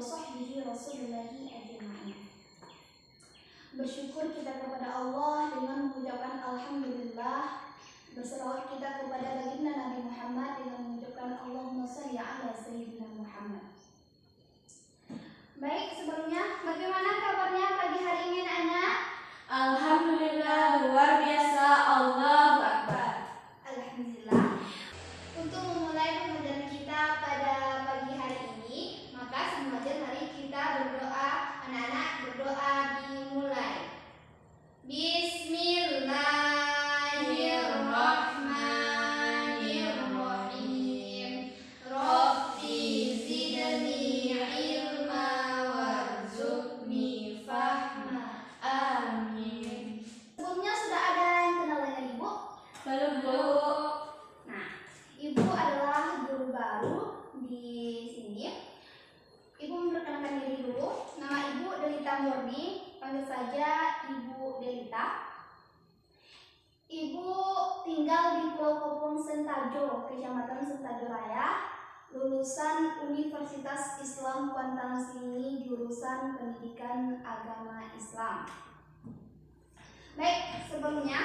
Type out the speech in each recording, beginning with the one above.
sahbihi Rasulillahi ajma'in. Bersyukur kita kepada Allah dengan mengucapkan alhamdulillah. Berselawat kita kepada baginda Nabi Muhammad dengan mengucapkan Allahumma shalli ala sayyidina Muhammad. Baik, sebelumnya bagaimana kabarnya pagi hari ini anak-anak? Alhamdulillah, luar biasa, Allahu Akbar. Alhamdulillah. Untuk memulai pembelajaran kita pada pagi hari ini, maka sebelum belajar mari kita berdoa. Anak-anak berdoa dimulai. Bismillahirrahmanirrahim. Rabbi zidni ilma warzuqni fahma. Amin. Sebelumnya sudah ada yang kenal dengan Ibu? Belum, Bu. Nah, Ibu adalah guru baru di sini. Ibu memperkenalkan diri dulu. Nama Ibu Delita Murni, panggil saja Ibu Delita. Ibu tinggal di Pulau Kopong Sentajo, Kecamatan Sentajo Raya, lulusan Universitas Islam Kuantan Sini, jurusan Pendidikan Agama Islam. Baik, sebelumnya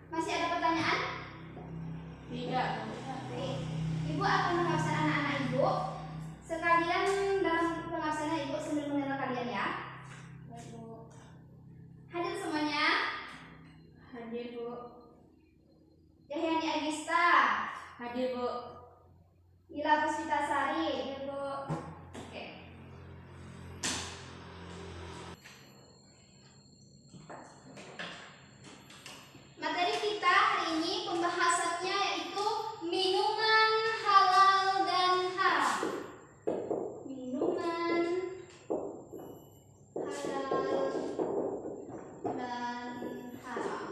masih ada pertanyaan? Tidak. Baik, Ibu akan mengabsen anak-anak Ibu. Sekalian dalam pengabsenan Ibu sambil mengenal kalian ya. Hadir semuanya. Hadir, Bu. Yahyani Agista, Hadir, Bu. Ila Puspitasari, hadir Bu. Oke. Materi kita hari ini pembahasannya yaitu minuman halal dan haram. Minuman halal dan haram.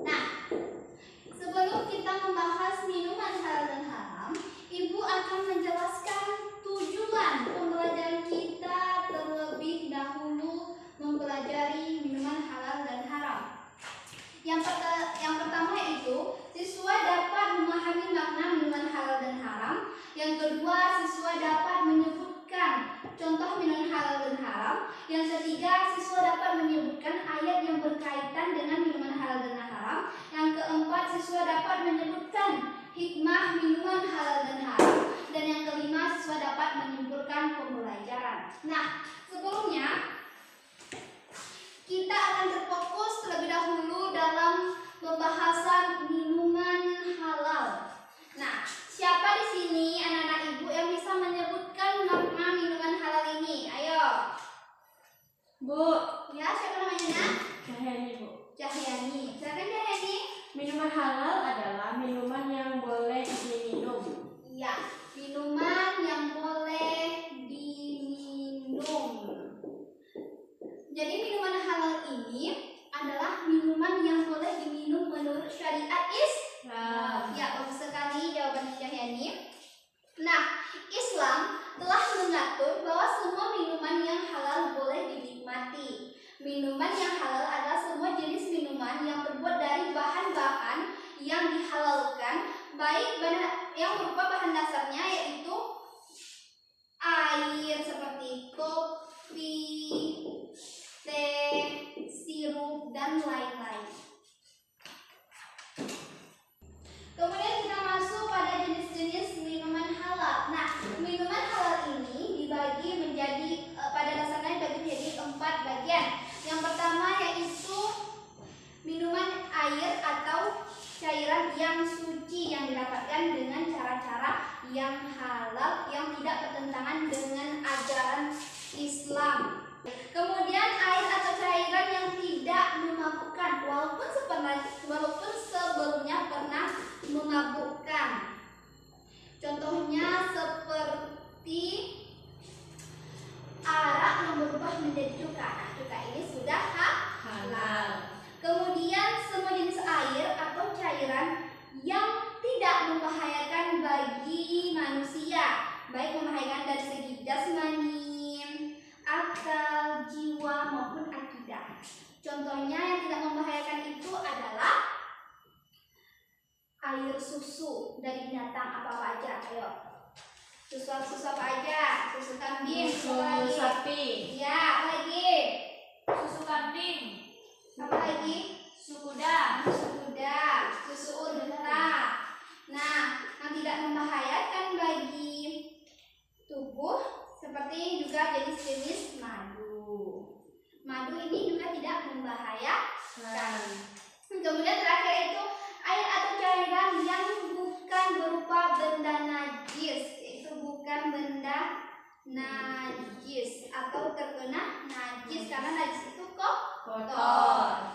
Nah, sebelum kita membahas minuman halal dan haram, Ibu akan menjelaskan tujuan pembelajaran kita terlebih dahulu mempelajari minuman halal dan haram. Yang pertama yaitu siswa dapat memahami makna minuman halal dan haram. Yang kedua, siswa dapat menyebutkan contoh minuman halal dan haram. Yang ketiga, siswa dapat menyebutkan ayat yang berkaitan dengan minuman halal dan haram. Yang keempat, siswa dapat menyebutkan hikmah minuman halal dan haram. Dan yang kelima, siswa dapat menyimpulkan pembelajaran. Nah, sebelumnya kita akan terfokus terlebih dahulu dalam pembahasan minuman halal. Nah, siapa di sini anak-anak Ibu yang bisa menyebutkan makna minuman halal ini? Ayo. Bu. Ya, siapa namanya? Cahyani, Bu. Cahyani. Silakan Cahyani. Minuman halal adalah minuman yang boleh diminum. Iya, minuman yang boleh diminum. Jadi minuman halal ini adalah minuman yang boleh diminum menurut syariat Islam. Ya, bagus sekali jawaban Cahyani. Nah, Islam telah mengatur bahwa semua minuman yang halal boleh dinikmati. Minuman yang halal adalah semua jenis minuman yang terbuat dari bahan-bahan yang dihalalkan, baik yang berupa bahan dasarnya yaitu air seperti kopi, teh, sirup, dan lain-lain. Kemudian kita masuk pada jenis-jenis minuman halal. Nah, minuman halal ini dibagi menjadi pada dasarnya dibagi menjadi 4 bagian. Yang pertama yaitu minuman air atau cairan yang suci yang didapatkan dengan cara-cara yang halal yang tidak bertentangan dengan ajaran Islam. Kemudian air atau cairan yang tidak memabukkan walaupun sebelumnya pernah memabukkan. Contohnya seperti arak yang berubah menjadi cuka. Nah, cuka ini sudah halal. Kemudian semua jenis air atau cairan yang tidak membahayakan bagi manusia, baik membahayakan dari segi jasmani, akal, jiwa maupun akidah. Contohnya yang tidak membahayakan itu adalah air susu dari binatang apa aja. Ayo. Susu apa aja? Susu kambing, Susu apa lagi? sapi, Ya, apa lagi? Susu kambing, Apa lagi? susu kuda, Susu kuda, susu unta. Nah, yang tidak membahayakan bagi tubuh seperti juga jenis-jenis madu. Madu ini juga tidak membahayakan. Kemudian terakhir itu air atau cairan yang bukan berupa benda najis, yaitu bukan benda najis atau terkena najis karena najis itu kotor.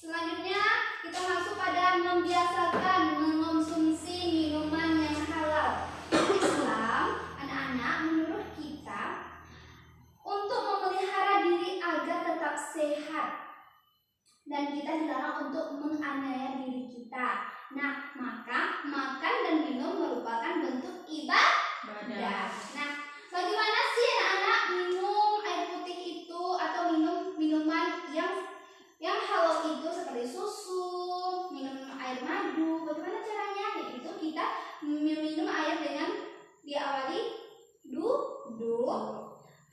Selanjutnya kita masuk pada membiasakan mengonsumsi minuman yang halal. Islam, anak-anak, menurut kita untuk memelihara diri agar tetap sehat dan kita dilarang untuk menganiaya diri kita. Nah, maka makan dan minum merupakan bentuk ibadah. Nah, bagaimana sih anak-anak minum air putih itu atau minum minuman yang halal itu seperti susu, minum air madu? Bagaimana caranya? Yaitu kita minum air dengan diawali duduk.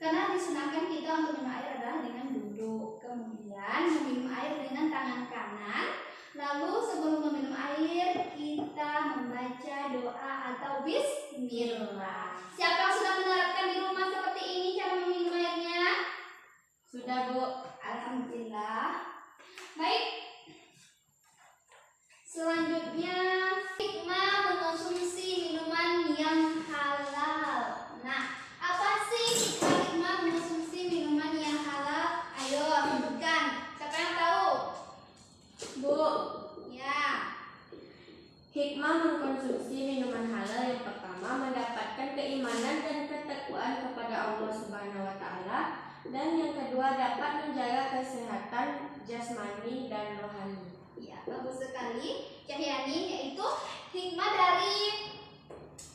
Karena disunahkan kita untuk minum air adalah dengan duduk. Kemudian meminum air dengan tangan kanan. Lalu sebelum meminum air kita membaca doa atau bismillah. Siapa yang sudah menerapkan di rumah seperti ini cara meminum airnya? Sudah, Bu. Alhamdulillah. Baik. Selanjutnya hikmah mengonsumsi minuman yang halal. Nah, apa sih hikmah mengonsumsi minuman yang halal? Ayo sebutkan. Siapa yang tahu? Bu, Ya. hikmah mengkonsumsi minuman halal yang pertama mendapatkan keimanan dan ketakwaan kepada Allah Subhanahu wa taala, dan yang kedua dapat menjaga kesehatan jasmani dan rohani. Ya, bagus sekali Cahyani, yaitu hikmah dari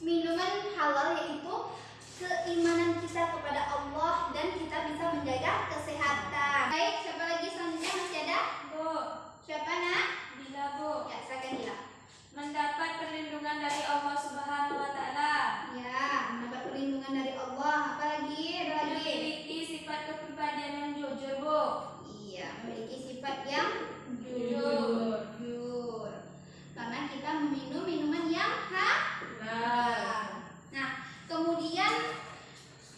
minuman halal yaitu keimanan kita kepada Allah dan kita bisa menjaga kesehatan. Baik, siapa lagi selanjutnya masih ada? Bu, Siapa nak? Dila, Bu. Ya, silakan Dila. Mendapat perlindungan dari Allah Subhanahu wa taala. Ya, mendapat perlindungan dari Allah. Apa lagi? Ada lagi? Memiliki sifat kepribadian yang jujur, Bu. Iya, memiliki sifat yang Jujur. jujur. Karena kita meminum minuman yang halal. Nah, kemudian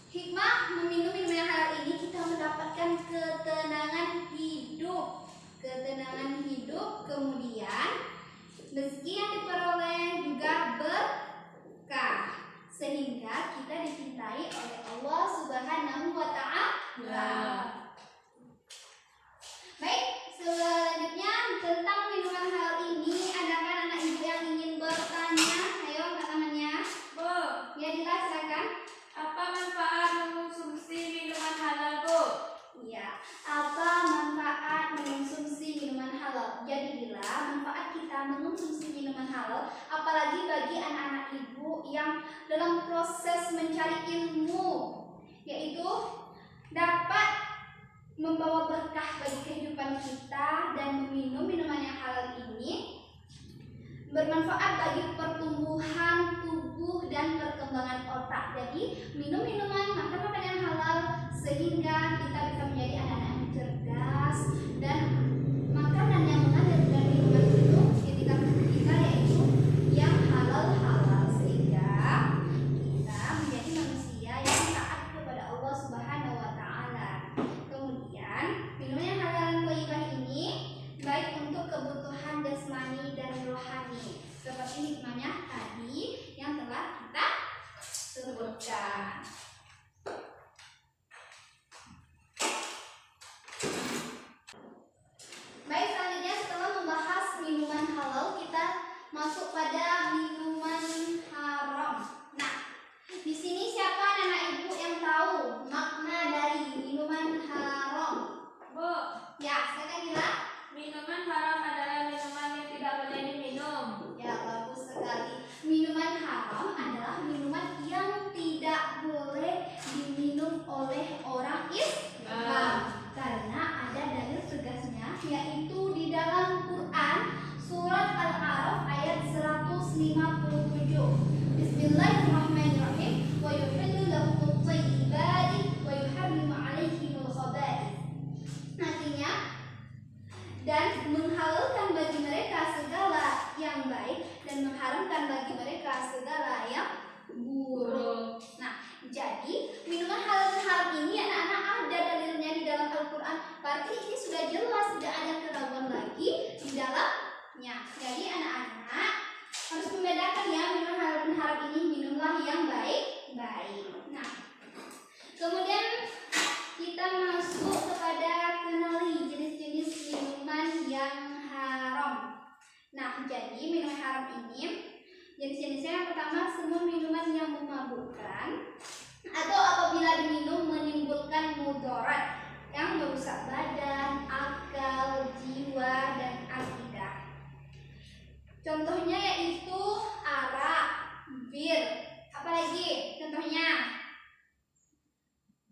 hikmah meminum minuman yang halal ini kita mendapatkan ketenangan hidup. Ketenangan hidup, kemudian rezeki yang diperoleh juga berkah sehingga kita dicintai oleh Allah Subhanahu wa taala. Baik, selanjutnya tentang minuman halal ini, adakah anak ibu yang ingin bertanya? Ayo angkat tangannya. Bu, Ya, Dila, silakan. apa manfaat mengonsumsi minuman halal, Bu? Iya, apa manfaat mengonsumsi minuman halal? Jadi Dila, manfaat kita mengonsumsi minuman halal, apalagi bagi anak-anak ibu yang dalam proses mencari ilmu, yaitu dapat membawa berkah bagi kehidupan kita, dan meminum minuman yang halal ini bermanfaat bagi pertumbuhan tubuh dan perkembangan otak. Jadi minum minuman, makan makanan yang halal sehingga kita bisa menjadi anak-anak yang cerdas, dan makanan yang mengalir dari minuman itu ketika kita yaitu yang halal sehingga kita menjadi manusia yang taat kepada Allah Subhanahu wa taala. Kemudian minuman yang halal dan thayyibah ini baik untuk kebutuhan jasmani dan rohani, seperti hikmahnya tadi yang telah kita sebutkan. berarti ini sudah jelas, tidak ada keraguan lagi di dalamnya. Jadi anak-anak harus membedakan ya, minuman halal dan haram ini minumlah yang baik-baik. Nah, kemudian kita masuk kepada kenali jenis-jenis minuman yang haram. Nah, jadi minuman haram ini jenis-jenisnya yang pertama, semua minuman yang memabukkan atau apabila diminum menimbulkan mudarat yang merusak badan, akal, jiwa, dan akidah. Contohnya yaitu arak, bir, apalagi contohnya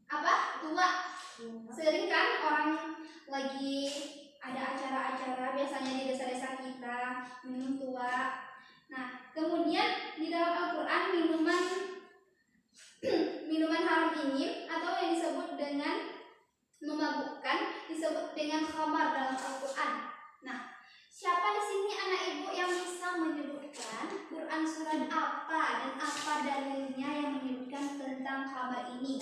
apa? Tua. Sering kan orang lagi ada acara-acara biasanya di desa-desa kita minum tua. Nah, kemudian di dalam Al-Quran minuman haram ini atau yang disebut dengan memabukkan disebut dengan khamar dalam Al-Quran. Nah, siapa di sini anak ibu yang bisa menyebutkan Quran surat apa dan apa dalilnya yang menyebutkan tentang khamar ini?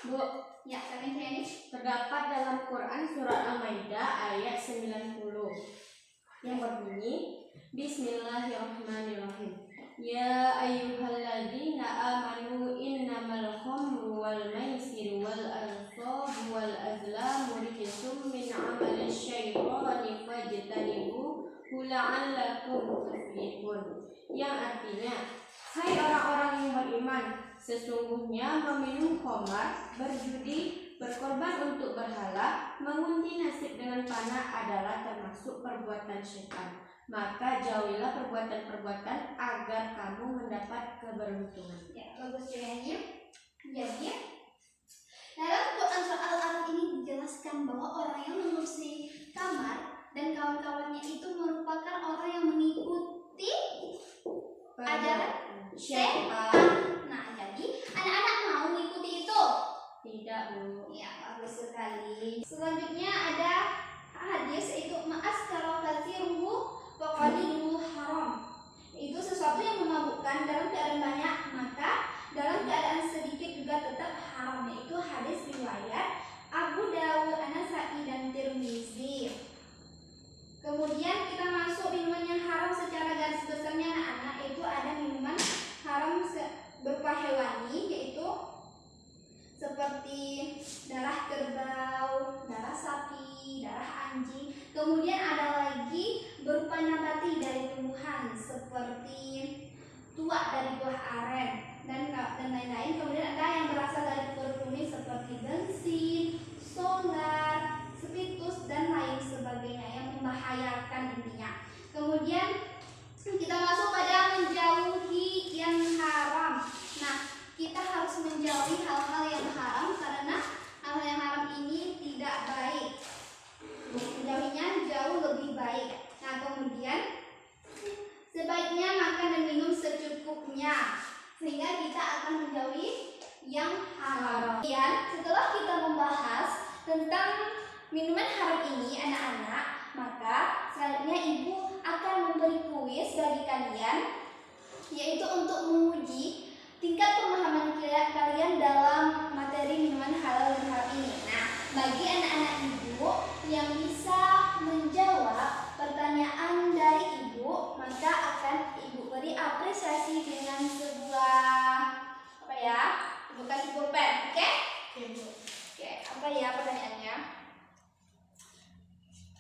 Bu, Ya, kalian ini terdapat dalam Quran surat Al-Maidah ayat 90 yang berbunyi Bismillahirrahmanirrahim. Ya ayyuhalladzina amanu innamal khamru wal maisiru wal ansabu wal azlamu rijsum min amali syaitani fajtanibuhu la'allakum tuflihun. Yang artinya, hai orang-orang yang beriman, sesungguhnya meminum khamar, berjudi, berkorban untuk berhala, mengunti nasib dengan panah adalah termasuk perbuatan syaitan. Maka jauhilah perbuatan-perbuatan agar kamu mendapat keberuntungan. ya bagus jawabannya. Jadi dalam Quran surat Al-Araf ini dijelaskan bahwa orang yang mengurusi kamar dan kawan-kawannya itu merupakan orang yang mengikuti ajaran syaitan. Nah, jadi anak-anak mau mengikuti itu? Tidak, Bu. Ya, bagus sekali. Selanjutnya ada hadis yaitu ma'askara katsiruhu faqaliluhu haram. Itu sesuatu yang memabukkan dalam keadaan banyak, maka dalam keadaan sedikit juga tetap haram. Yaitu hadis riwayat Abu Dawud, An-Nasa'i, dan Tirmizi. Kemudian kita masuk minuman yang haram secara garis besarnya anak-anak, yaitu ada minuman haram berupa hewani, yaitu seperti darah kerbau, darah sapi, darah anjing. Kemudian ada lagi berupa nabati dari tumbuhan seperti tuak dari buah aren dan lain-lain. Kemudian ada yang berasal dari perut seperti bensin, solar, spiritus, dan lain sebagainya yang membahayakan intinya. Kemudian kita masuk pada menjauhi yang haram. Nah, kita harus menjauhi hal-hal yang haram karena hal-hal yang haram ini tidak baik. Menjauhinya jauh lebih baik. Nah, kemudian sebaiknya makan dan minum secukupnya sehingga kita akan menjauhi yang haram. Kemudian setelah kita membahas tentang minuman haram ini anak-anak, maka selanjutnya ibu akan memberi kuis bagi kalian, yaitu untuk menguji tingkat pemahaman kalian dalam materi minuman halal dan haram ini. Nah, bagi anak-anak ibu yang bisa menjawab pertanyaan dari ibu, maka akan ibu beri apresiasi dengan sebuah apa ya? Ibu kasih pulpen, oke? Oke, apa ya pertanyaannya?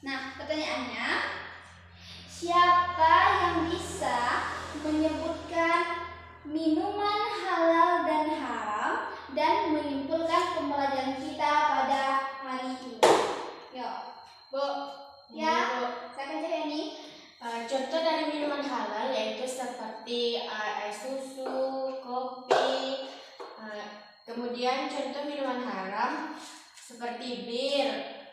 Nah, pertanyaannya, siapa yang bisa menyebutkan minuman halal dan haram dan menyimpulkan pembelajaran kita pada hari ini? Yuk, Bu. Ya, saya akan cari ini. Contoh dari minuman halal yaitu seperti air susu, kopi. Kemudian contoh minuman haram seperti bir,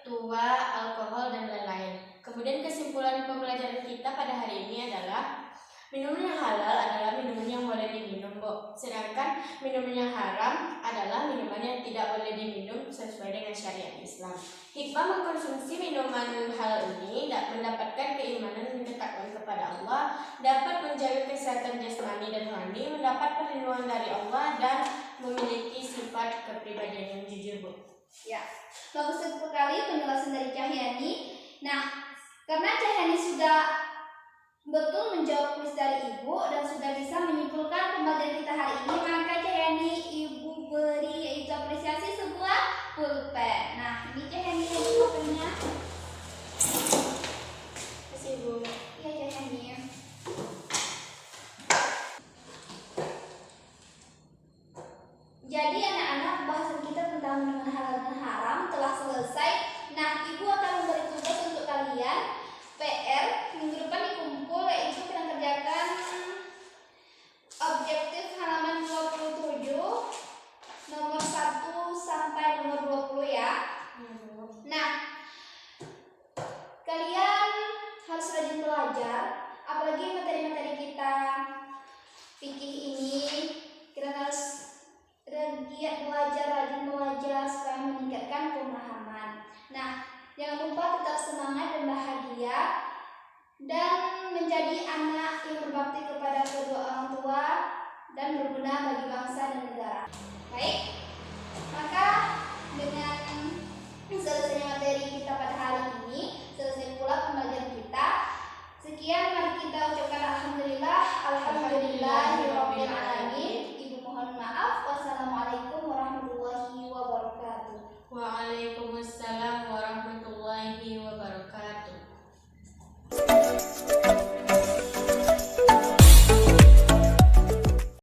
tua, alkohol, dan lain-lain. Kemudian kesimpulan pembelajaran kita pada hari ini adalah minuman yang halal adalah minuman yang boleh diminum, Bu. Sedangkan minuman yang haram adalah minuman yang tidak boleh diminum sesuai dengan syariat Islam. Hikmah mengkonsumsi minuman halal ini mendapatkan keimanan dan ketakwaan kepada Allah, dapat menjaga kesehatan jasmani dan rohani, mendapat perlindungan dari Allah, dan memiliki sifat kepribadian yang jujur, Bu. Ya, bagus sekali penjelasan dari Cahyani. Nah, karena Cahyani sudah betul menjawab kuis dari Ibu dan sudah bisa menyimpulkan pembelajaran kita hari ini, maka Cahyani Ibu beri yaitu apresiasi sebuah pulpen. Nah, ini Cahyani pulpennya. Kasih Ibu. Iya Cahyani. Jadi anak-anak, bahasan kita tentang minuman halal dan haram telah selesai. Nah, Ibu akan memberi tugas untuk kalian. PR minggu depan dikumpul, yaitu kita kerjakan objektif halaman 27 nomor 1 sampai nomor 20 ya. Nah, kalian harus rajin belajar, apalagi materi-materi kita fikih ini. Kita harus giat belajar, rajin belajar supaya meningkatkan pemahaman. Nah, jangan lupa tetap semangat dan bahagia dan menjadi anak yang berbakti kepada kedua orang tua dan berguna bagi bangsa dan negara. Baik.